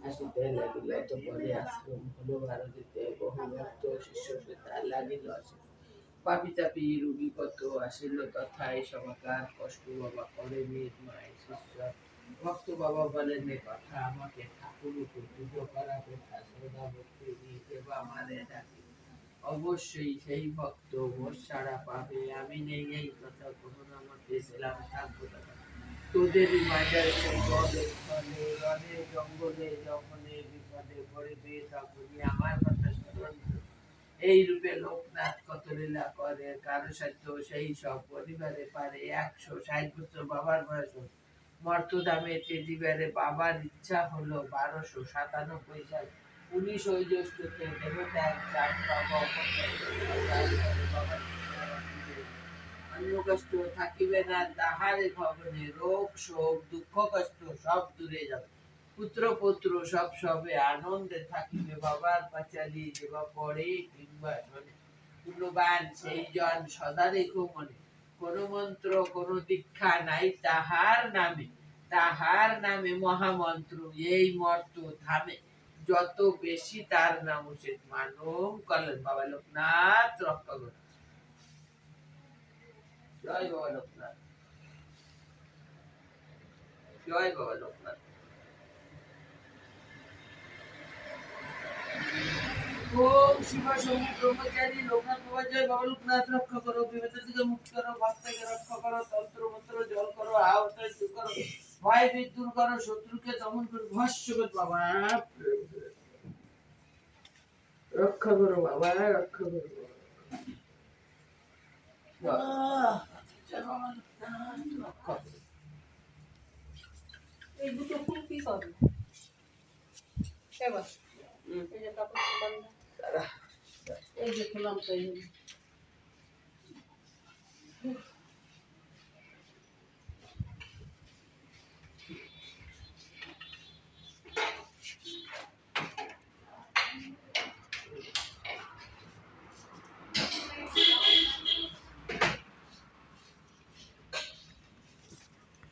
আসিতে লাগিল। অতঃপরে আশ্রম হল ভারতীতে বহু ভক্ত শিষ্য শ্রোতা লাগিল আসিতে। পাপী তাপী রোগী কত আসিল তথায় সমাকার। কষ্ট বাবা করেনি মায়ের শিষ্য ভক্ত বাবা বলেন এ কথা আমাকে ঠাকুর পুজো করা কথা সদা ভক্তি নিয়ে দেবা মানে ডাকি। অবশ্যই সেই ভক্ত মোর সাড়া পাবে। আমি নেই এই কথা কখনো আমাকে ছিলাম থাকবো না। তোদের মাঝারে সেই বনে রনে জঙ্গলে যখনে বিপদে পড়িবে তখনই আমার কথা স্মরণ করিবে। এই রূপে লোকনাথ কত লীলা করে কারো সাধ্য সেই সব পরিবারে পারে। 160 বছর বাবার বয়স হল। মর্তধামে দিবারে বাবার ইচ্ছা হলো 1297 সাল 19 জ্যৈষ্ঠতে দেবত্যাগ চাঁদ বাবা অন্য কষ্ট থাকিবে না তাহারে ভবনে। রোগ শোক দুঃখ কষ্ট সব দূরে যাবে। পুত্র পুত্র সব সবে আনন্দে থাকিবে। বাবার পাঁচালি দেবা পরে কিংবা শোনে। পুণ্যবান সেই জন সদা রেখো মনে। কোন মন্ত্র কোন দীক্ষা নাই তাহার নামে। তাহার নামে মহামন্ত্র এই মর্ত ধামে। যত বেশি তার নাম উচিত মানব কল্যাণ। বাবা লোকনাথ রক্ষা করুন। জয় বাবা লোকনাথ। জয় বাবা লোকনাথ। ওম শিব শম্ভু ব্রহ্মচারী লোকনাথ বাবা জয়। বাবা লোকনাথ রক্ষা করো। বিপদ থেকে মুক্ত করো। ভক্তকে রক্ষা করো। তন্ত্র মন্ত্র জল করো। আহত দূর করো। ভয় ভীত দূর করো। শত্রুকে দমন করো। ভস্য করো বাবা। রক্ষা করো বাবা। রক্ষা করো জয় বাবা লোকনাথ রক্ষা করো। এই দুটো ফুল কি করবে? এবার এই যে কাপড় বান্ধা এই যে খোলাম তাই